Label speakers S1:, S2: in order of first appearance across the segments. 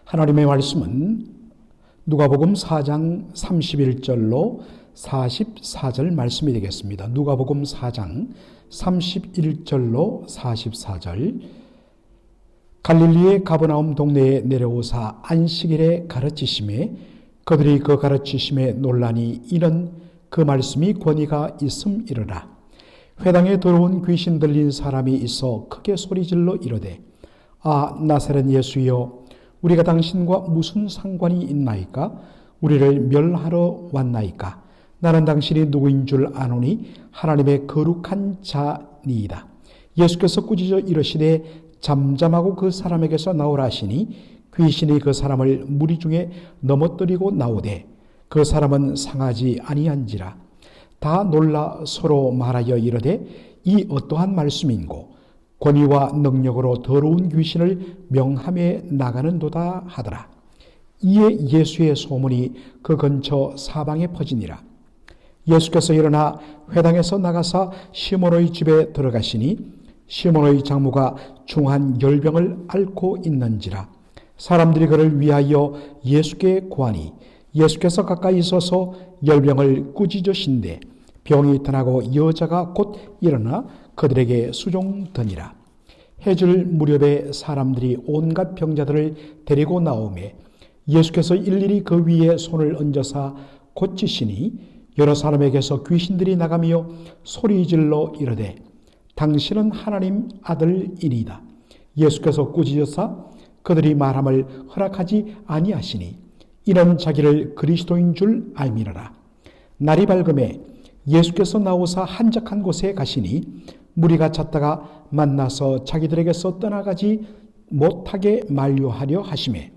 S1: 하나님의 말씀은 누가복음 4장 31절로 44절 말씀이 되겠습니다. 누가복음 4장 31절로 44절. 갈릴리의 가버나움 동네에 내려오사 안식일에 가르치심에 그들이 그 가르치심에 논란이 이는 그 말씀이 권위가 있음이러라. 회당에 들어온 귀신 들린 사람이 있어 크게 소리질러 이르되 아 나사렛 예수여 우리가 당신과 무슨 상관이 있나이까? 우리를 멸하러 왔나이까? 나는 당신이 누구인 줄 아노니 하나님의 거룩한 자니이다. 예수께서 꾸짖어 이르시되 잠잠하고 그 사람에게서 나오라 하시니 귀신이 그 사람을 무리 중에 넘어뜨리고 나오되 그 사람은 상하지 아니한지라. 다 놀라 서로 말하여 이르되 이 어떠한 말씀인고 권위와 능력으로 더러운 귀신을 명함에 나가는도다 하더라. 이에 예수의 소문이 그 근처 사방에 퍼지니라. 예수께서 일어나 회당에서 나가사 시몬의 집에 들어가시니 시몬의 장모가 중한 열병을 앓고 있는지라. 사람들이 그를 위하여 예수께 구하니 예수께서 가까이 서서 열병을 꾸짖으신대 병이 떠나고 여자가 곧 일어나 그들에게 수종드니라. 해질 무렵에 사람들이 온갖 병자들을 데리고 나오매 예수께서 일일이 그 위에 손을 얹어서 고치시니 여러 사람에게서 귀신들이 나가며 소리질러 이르되 당신은 하나님 아들이니이다. 예수께서 꾸짖으사 그들이 말함을 허락하지 아니하시니 이는 자기를 그리스도인 줄 알미러라. 날이 밝음에 예수께서 나오사 한적한 곳에 가시니 무리가 찾다가 만나서 자기들에게서 떠나가지 못하게 만류하려 하시매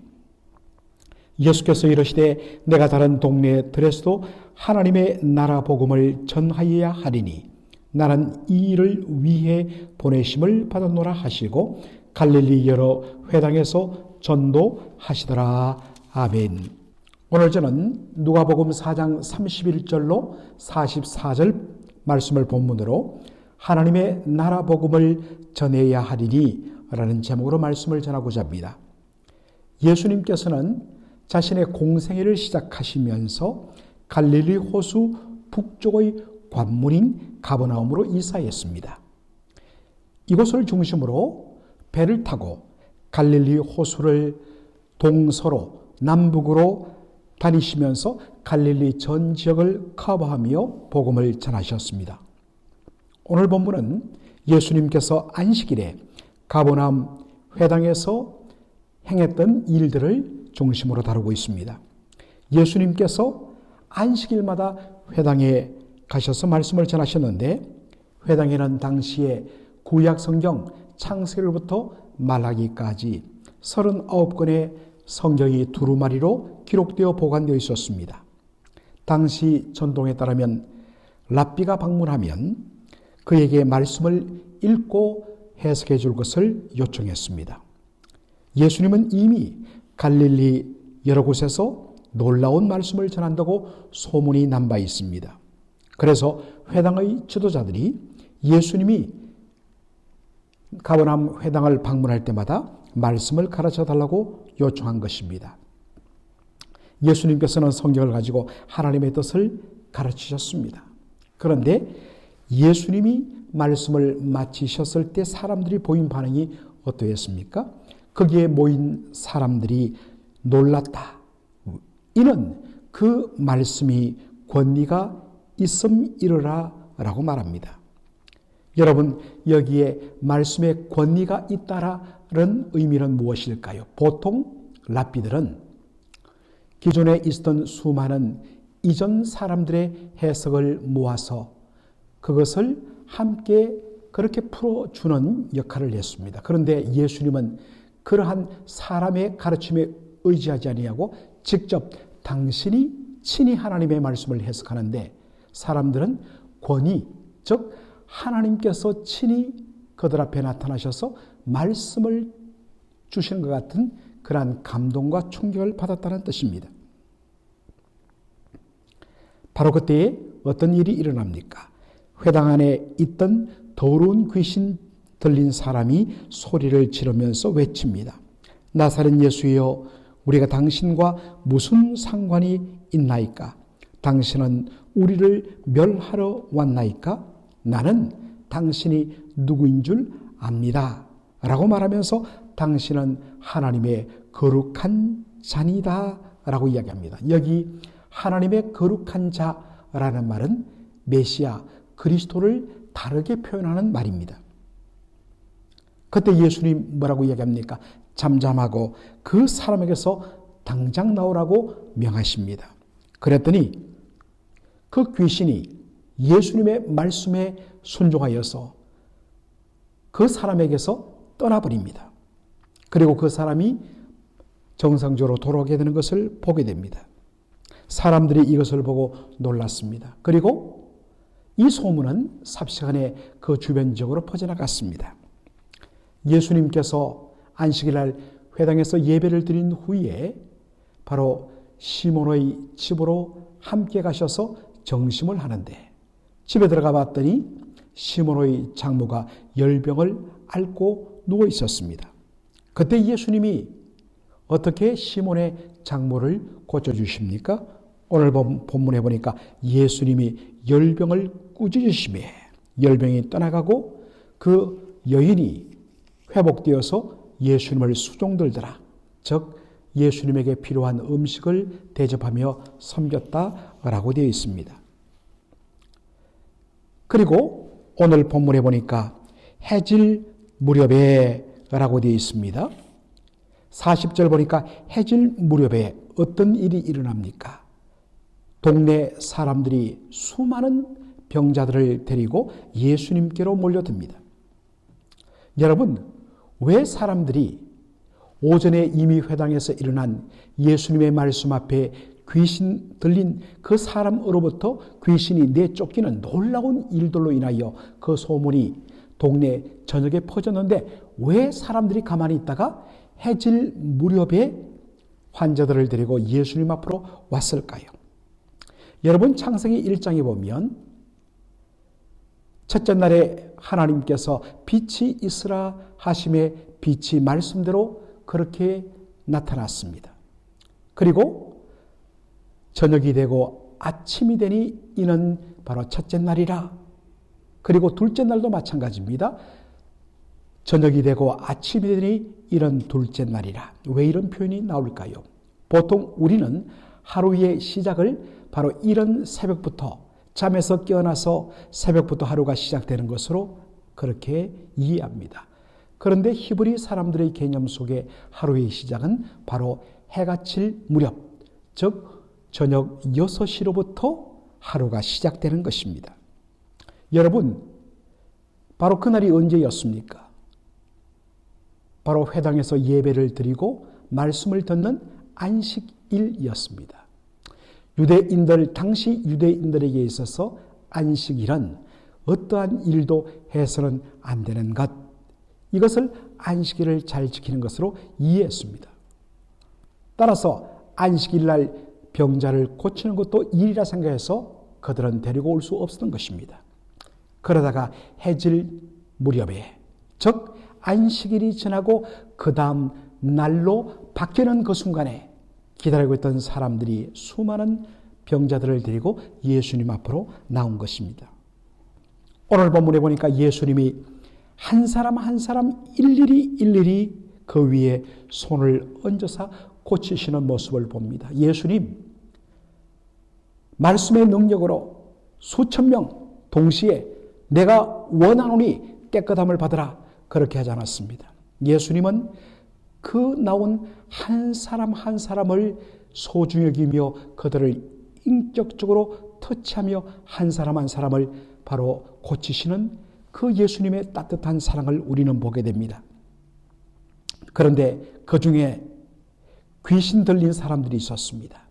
S1: 예수께서 이르시되 내가 다른 동네에 들에서도 하나님의 나라 복음을 전하여야 하리니 나는 이 일을 위해 보내심을 받았노라 하시고 갈릴리 여러 회당에서 전도하시더라. 아멘. 오늘 저는 누가복음 4장 31절로 44절 말씀을 본문으로 하나님의 나라 복음을 전해야 하리니 라는 제목으로 말씀을 전하고자 합니다. 예수님께서는 자신의 공생애를 시작하시면서 갈릴리 호수 북쪽의 관문인 가버나움으로 이사했습니다. 이곳을 중심으로 배를 타고 갈릴리 호수를 동서로 남북으로 다니시면서 갈릴리 전 지역을 커버하며 복음을 전하셨습니다. 오늘 본문은 예수님께서 안식일에 가버나움 회당에서 행했던 일들을 중심으로 다루고 있습니다. 예수님께서 안식일마다 회당에 가셔서 말씀을 전하셨는데 회당에는 당시에 구약 성경 창세기로부터 말라기까지 39권의 성경이 두루마리로 기록되어 보관되어 있었습니다. 당시 전통에 따르면 랍비가 방문하면 그에게 말씀을 읽고 해석해 줄 것을 요청했습니다. 예수님은 이미 갈릴리 여러 곳에서 놀라운 말씀을 전한다고 소문이 난 바 있습니다. 그래서 회당의 지도자들이 예수님이 가버나움 회당을 방문할 때마다 말씀을 가르쳐 달라고 요청한 것입니다. 예수님께서는 성경을 가지고 하나님의 뜻을 가르치셨습니다. 그런데 예수님이 말씀을 마치셨을 때 사람들이 보인 반응이 어떠했습니까? 거기에 모인 사람들이 놀랐다. 이는 그 말씀이 권위가 있음이러라 라고 말합니다. 여러분, 여기에 말씀에 권위가 있다라는 의미는 무엇일까요? 보통 랍비들은 기존에 있었던 수많은 이전 사람들의 해석을 모아서 그것을 함께 그렇게 풀어주는 역할을 했습니다. 그런데 예수님은 그러한 사람의 가르침에 의지하지 아니하고 직접 당신이 친히 하나님의 말씀을 해석하는데 사람들은 권위, 즉 하나님께서 친히 그들 앞에 나타나셔서 말씀을 주시는 것 같은 그러한 감동과 충격을 받았다는 뜻입니다. 바로 그때에 어떤 일이 일어납니까? 회당 안에 있던 더러운 귀신 들린 사람이 소리를 지르면서 외칩니다. 나사렛 예수여 우리가 당신과 무슨 상관이 있나이까? 당신은 우리를 멸하러 왔나이까? 나는 당신이 누구인 줄 압니다. 라고 말하면서 당신은 하나님의 거룩한 자니다. 라고 이야기합니다. 여기 하나님의 거룩한 자라는 말은 메시아 그리스도를 다르게 표현하는 말입니다. 그때 예수님 뭐라고 이야기합니까? 잠잠하고 그 사람에게서 당장 나오라고 명하십니다. 그랬더니 그 귀신이 예수님의 말씀에 순종하여서 그 사람에게서 떠나버립니다. 그리고 그 사람이 정상적으로 돌아오게 되는 것을 보게 됩니다. 사람들이 이것을 보고 놀랐습니다. 그리고 이 소문은 삽시간에 그 주변 지역으로 퍼져나갔습니다. 예수님께서 안식일날 회당에서 예배를 드린 후에 바로 시몬의 집으로 함께 가셔서 정심을 하는데 집에 들어가 봤더니 시몬의 장모가 열병을 앓고 누워 있었습니다. 그때 예수님이 어떻게 시몬의 장모를 고쳐주십니까? 오늘 본문에 보니까 예수님이 열병을 꾸짖으시매 열병이 떠나가고 그 여인이 회복되어서 예수님을 수종들더라. 즉 예수님에게 필요한 음식을 대접하며 섬겼다라고 되어 있습니다. 그리고 오늘 본문에 보니까 해질 무렵에 라고 되어 있습니다. 40절 보니까 해질 무렵에 어떤 일이 일어납니까? 동네 사람들이 수많은 병자들을 데리고 예수님께로 몰려듭니다. 여러분, 왜 사람들이 오전에 이미 회당에서 일어난 예수님의 말씀 앞에 귀신 들린 그 사람으로부터 귀신이 내쫓기는 놀라운 일들로 인하여 그 소문이 동네 전역에 퍼졌는데 왜 사람들이 가만히 있다가 해질 무렵에 환자들을 데리고 예수님 앞으로 왔을까요? 여러분, 창세기 1장에 보면 첫째 날에 하나님께서 빛이 있으라 하심에 빛이 말씀대로 그렇게 나타났습니다. 그리고 저녁이 되고 아침이 되니 이는 바로 첫째 날이라. 그리고 둘째 날도 마찬가지입니다. 저녁이 되고 아침이 되니 이런 둘째 날이라. 왜 이런 표현이 나올까요? 보통 우리는 하루의 시작을 바로 이런 새벽부터 잠에서 깨어나서 새벽부터 하루가 시작되는 것으로 그렇게 이해합니다. 그런데 히브리 사람들의 개념 속에 하루의 시작은 바로 해가 칠 무렵, 즉 저녁 6시로부터 하루가 시작되는 것입니다. 여러분, 바로 그날이 언제였습니까? 바로 회당에서 예배를 드리고 말씀을 듣는 안식일이었습니다. 당시 유대인들에게 있어서 안식일은 어떠한 일도 해서는 안 되는 것, 이것을 안식일을 잘 지키는 것으로 이해했습니다. 따라서 안식일날 병자를 고치는 것도 일이라 생각해서 그들은 데리고 올 수 없었던 것입니다. 그러다가 해질 무렵에, 즉 안식일이 지나고 그 다음 날로 바뀌는 그 순간에 기다리고 있던 사람들이 수많은 병자들을 데리고 예수님 앞으로 나온 것입니다. 오늘 본문에 보니까 예수님이 한 사람 한 사람 일일이 그 위에 손을 얹어서 고치시는 모습을 봅니다. 예수님, 말씀의 능력으로 수천 명 동시에 내가 원하노니 깨끗함을 받으라, 그렇게 하지 않았습니다. 예수님은 그 나온 한 사람 한 사람을 소중히 여기며 그들을 인격적으로 터치하며 한 사람 한 사람을 바로 고치시는 그 예수님의 따뜻한 사랑을 우리는 보게 됩니다. 그런데 그 중에 귀신 들린 사람들이 있었습니다.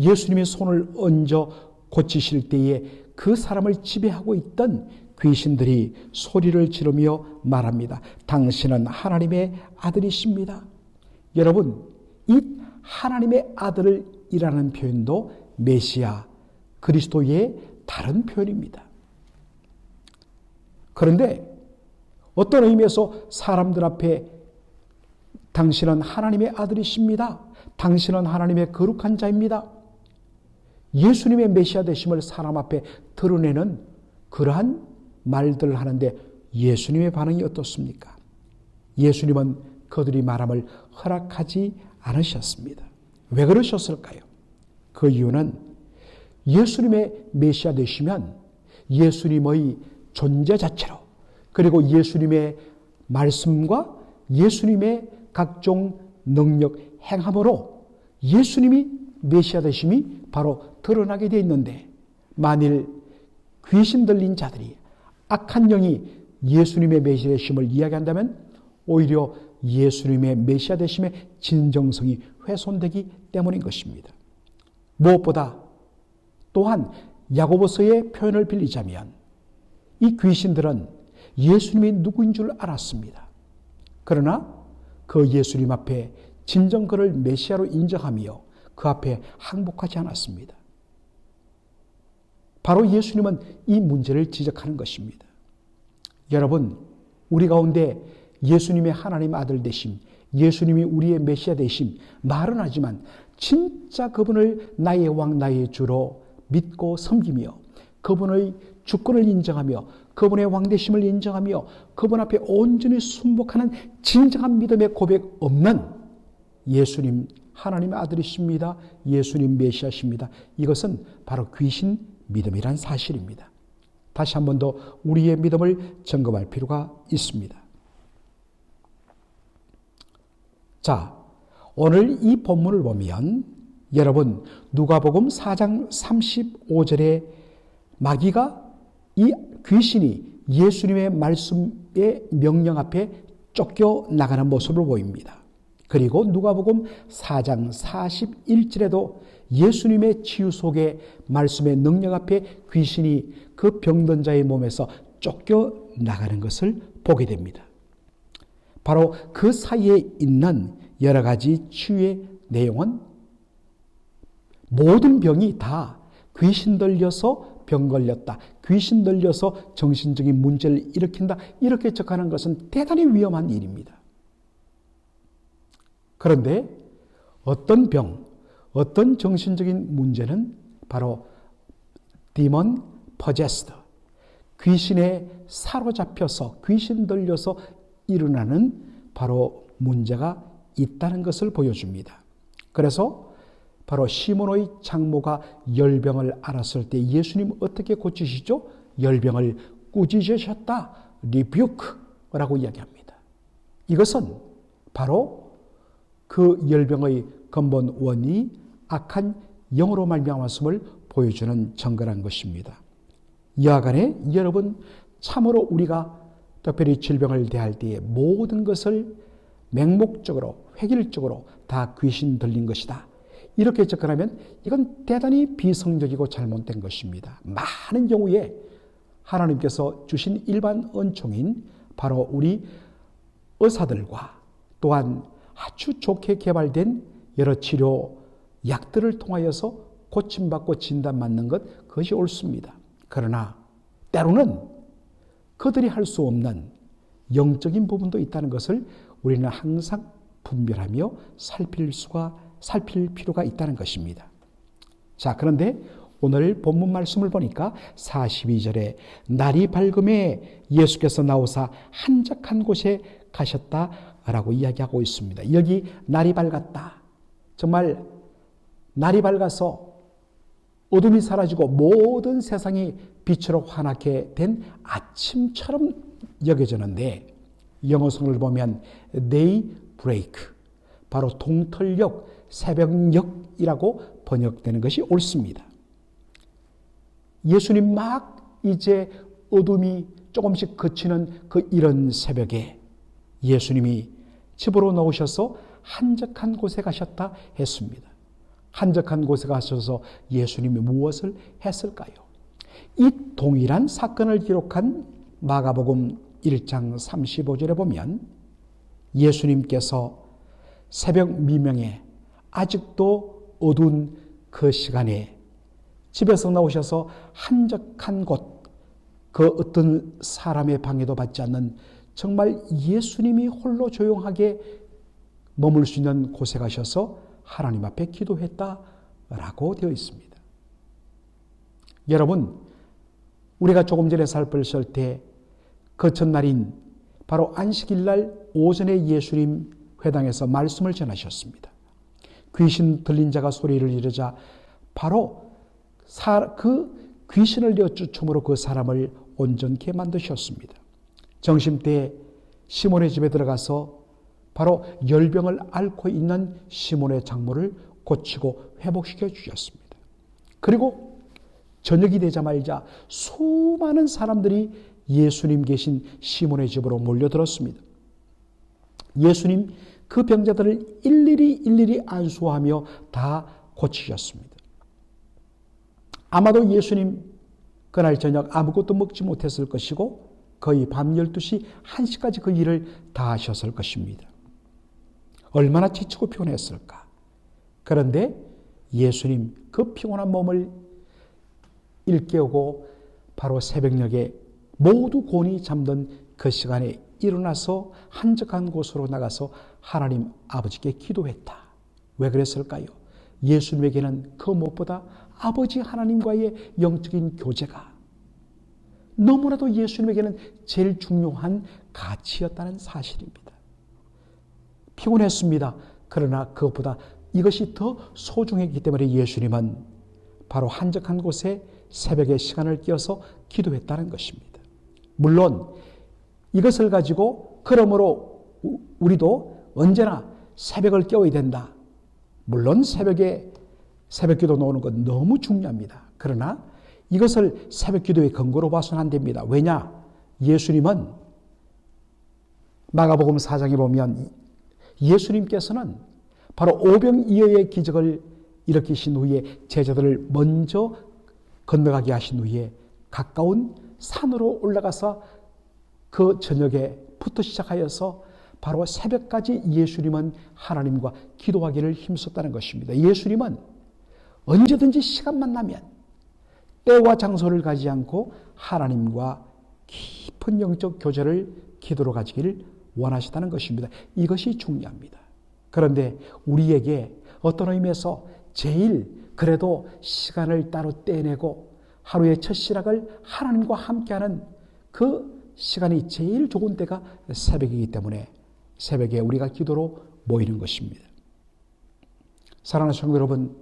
S1: 예수님의 손을 얹어 고치실 때에 그 사람을 지배하고 있던 귀신들이 소리를 지르며 말합니다. 당신은 하나님의 아들이십니다. 여러분, 이 하나님의 아들이라는 표현도 메시아 그리스도의 다른 표현입니다. 그런데 어떤 의미에서 사람들 앞에 당신은 하나님의 아들이십니다. 당신은 하나님의 거룩한 자입니다. 예수님의 메시아 되심을 사람 앞에 드러내는 그러한 말들을 하는데 예수님의 반응이 어떻습니까? 예수님은 그들이 말함을 허락하지 않으셨습니다. 왜 그러셨을까요? 그 이유는 예수님의 메시아 되시면 예수님의 존재 자체로, 그리고 예수님의 말씀과 예수님의 각종 능력 행함으로 예수님이 메시아 되심이 바로 드러나게 되어 있는데, 만일 귀신 들린 자들이, 악한 영이 예수님의 메시아 되심을 이야기한다면 오히려 예수님의 메시아 되심의 진정성이 훼손되기 때문인 것입니다. 무엇보다 또한 야고보서의 표현을 빌리자면 이 귀신들은 예수님이 누구인 줄 알았습니다. 그러나 그 예수님 앞에 진정 그를 메시아로 인정하며 그 앞에 항복하지 않았습니다. 바로 예수님은 이 문제를 지적하는 것입니다. 여러분, 우리 가운데 예수님의 하나님 아들 되심, 예수님이 우리의 메시아 되심 말은 하지만 진짜 그분을 나의 왕 나의 주로 믿고 섬기며 그분의 주권을 인정하며 그분의 왕되심을 인정하며 그분 앞에 온전히 순복하는 진정한 믿음의 고백 없는 예수님 하나님의 아들이십니다. 예수님 메시아십니다. 이것은 바로 귀신 믿음이란 사실입니다. 다시 한 번 더 우리의 믿음을 점검할 필요가 있습니다. 자, 오늘 이 본문을 보면 여러분 누가복음 4장 35절에 마귀가 이 귀신이 예수님의 말씀의 명령 앞에 쫓겨나가는 모습을 보입니다. 그리고 누가복음 4장 41절에도 예수님의 치유 속에 말씀의 능력 앞에 귀신이 그 병든 자의 몸에서 쫓겨나가는 것을 보게 됩니다. 바로 그 사이에 있는 여러 가지 치유의 내용은 모든 병이 다 귀신 들려서 병 걸렸다, 귀신 들려서 정신적인 문제를 일으킨다, 이렇게 적하는 것은 대단히 위험한 일입니다. 그런데 어떤 병, 어떤 정신적인 문제는 바로 demon possessed, 귀신에 사로잡혀서 귀신 들려서 일어나는 바로 문제가 있다는 것을 보여줍니다. 그래서 바로 시몬의 장모가 열병을 앓았을 때 예수님 어떻게 고치시죠? 열병을 꾸짖으셨다, rebuke라고 이야기합니다. 이것은 바로 그 열병의 근본 원인이 악한 영으로 말미암았음을 보여주는 증거란 것입니다. 여하간에 여러분, 참으로 우리가 특별히 질병을 대할 때에 모든 것을 맹목적으로 획일적으로 다 귀신 들린 것이다, 이렇게 접근하면 이건 대단히 비성적이고 잘못된 것입니다. 많은 경우에 하나님께서 주신 일반 은총인 바로 우리 의사들과 또한 아주 좋게 개발된 여러 치료 약들을 통하여서 고침받고 진단받는 것, 그것이 옳습니다. 그러나 때로는 그들이 할 수 없는 영적인 부분도 있다는 것을 우리는 항상 분별하며 살필 필요가 있다는 것입니다. 자, 그런데 오늘 본문 말씀을 보니까 42절에 날이 밝음에 예수께서 나오사 한적한 곳에 가셨다라고 이야기하고 있습니다. 여기 날이 밝았다, 정말 날이 밝아서 어둠이 사라지고 모든 세상이 빛으로 환하게 된 아침처럼 여겨지는데, 영어성을 보면 day break, 바로 동틀역, 새벽녘이라고 번역되는 것이 옳습니다. 예수님 막 이제 어둠이 조금씩 그치는 그 이런 새벽에 예수님이 집으로 나오셔서 한적한 곳에 가셨다 했습니다. 한적한 곳에 가셔서 예수님이 무엇을 했을까요? 이 동일한 사건을 기록한 마가복음 1장 35절에 보면 예수님께서 새벽 미명에 아직도 어두운 그 시간에 집에서 나오셔서 한적한 곳, 그 어떤 사람의 방해도 받지 않는 정말 예수님이 홀로 조용하게 머물 수 있는 곳에 가셔서 하나님 앞에 기도했다라고 되어 있습니다. 여러분, 우리가 조금 전에 살폈을 때 그 전날인 바로 안식일날 오전에 예수님 회당에서 말씀을 전하셨습니다. 귀신 들린 자가 소리를 이르자 바로 그 귀신을 내어 쫓음으로 그 사람을 온전케 만드셨습니다. 점심때 시몬의 집에 들어가서 바로 열병을 앓고 있는 시몬의 장모를 고치고 회복시켜 주셨습니다. 그리고 저녁이 되자마자 수많은 사람들이 예수님 계신 시몬의 집으로 몰려들었습니다. 예수님 그 병자들을 일일이 안수하며 다 고치셨습니다. 아마도 예수님 그날 저녁 아무것도 먹지 못했을 것이고 거의 밤 12시, 1시까지 그 일을 다 하셨을 것입니다. 얼마나 지치고 피곤했을까. 그런데 예수님 그 피곤한 몸을 일깨우고 바로 새벽녘에 모두 곤히 잠든 그 시간에 일어나서 한적한 곳으로 나가서 하나님 아버지께 기도했다. 왜 그랬을까요? 예수님에게는 그 무엇보다 아버지 하나님과의 영적인 교제가 너무나도 예수님에게는 제일 중요한 가치였다는 사실입니다. 피곤했습니다. 그러나 그것보다 이것이 더 소중했기 때문에 예수님은 바로 한적한 곳에 새벽에 시간을 끼어서 기도했다는 것입니다. 물론 이것을 가지고 그러므로 우리도 언제나 새벽을 깨워야 된다. 물론 새벽에 새벽기도 나오는 건 너무 중요합니다. 그러나 이것을 새벽기도의 근거로 봐서는 안 됩니다. 왜냐? 예수님은 마가복음 4장에 보면 예수님께서는 바로 오병이어의 기적을 일으키신 후에 제자들을 먼저 건너가게 하신 후에 가까운 산으로 올라가서 그 저녁에부터 시작하여서 바로 새벽까지 예수님은 하나님과 기도하기를 힘썼다는 것입니다. 예수님은 언제든지 시간만 나면 때와 장소를 가지 않고 하나님과 깊은 영적 교제를 기도로 가지기를 원하시다는 것입니다. 이것이 중요합니다. 그런데 우리에게 어떤 의미에서 제일 그래도 시간을 따로 떼내고 하루의 첫 시작을 하나님과 함께하는 그 시간이 제일 좋은 때가 새벽이기 때문에 새벽에 우리가 기도로 모이는 것입니다. 사랑하는 성도 여러분,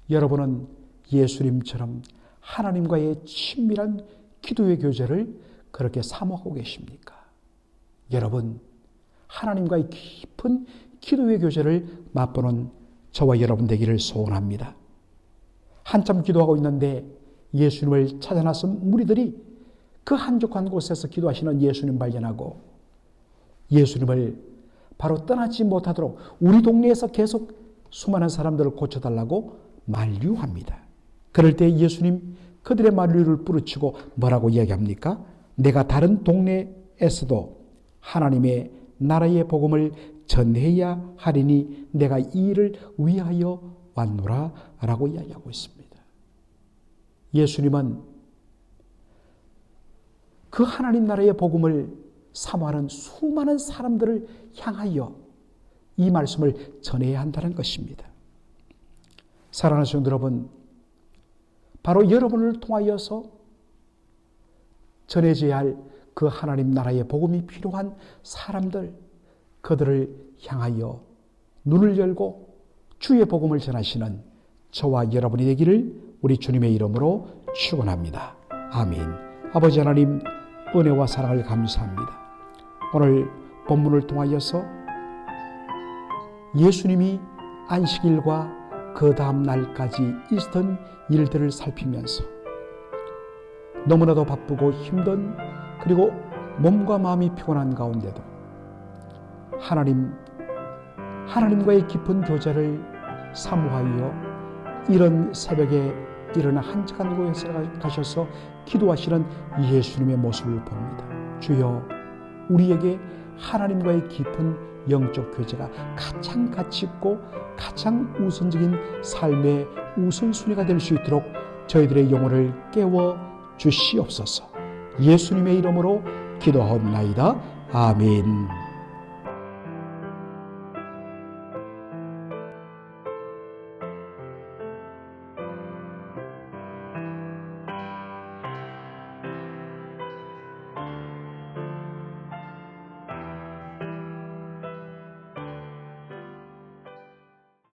S1: 여러분은 예수님처럼 하나님과의 친밀한 기도의 교제를 그렇게 사모하고 계십니까? 여러분, 하나님과의 깊은 기도의 교제를 맛보는 저와 여러분 되기를 소원합니다. 한참 기도하고 있는데 예수님을 찾아 나선 무리들이 그 한적한 곳에서 기도하시는 예수님 발견하고 예수님을 바로 떠나지 못하도록 우리 동네에서 계속 수많은 사람들을 고쳐달라고 만류합니다. 그럴 때 예수님 그들의 만류를 뿌리치고 뭐라고 이야기합니까? 내가 다른 동네에서도 하나님의 나라의 복음을 전해야 하리니 내가 이 일을 위하여 왔노라 라고 이야기하고 있습니다. 예수님은 그 하나님 나라의 복음을 사모하는 수많은 사람들을 향하여 이 말씀을 전해야 한다는 것입니다. 사랑하는 성도 여러분, 바로 여러분을 통하여서 전해져야 할 그 하나님 나라의 복음이 필요한 사람들, 그들을 향하여 눈을 열고 주의 복음을 전하시는 저와 여러분이 되기를 우리 주님의 이름으로 축원합니다. 아멘. 아버지 하나님, 은혜와 사랑을 감사합니다. 오늘 본문을 통하여서 예수님이 안식일과 그 다음 날까지 있었던 일들을 살피면서 너무나도 바쁘고 힘든 그리고 몸과 마음이 피곤한 가운데도 하나님과의 깊은 교제를 사모하여 이런 새벽에 일어나 한적한 곳에 가셔서 기도하시는 예수님의 모습을 봅니다. 주여, 우리에게 하나님과의 깊은 영적 교제가 가장 가치 있고 가장 우선적인 삶의 우선순위가 될 수 있도록 저희들의 영혼을 깨워 주시옵소서. 예수님의 이름으로 기도하옵나이다. 아멘.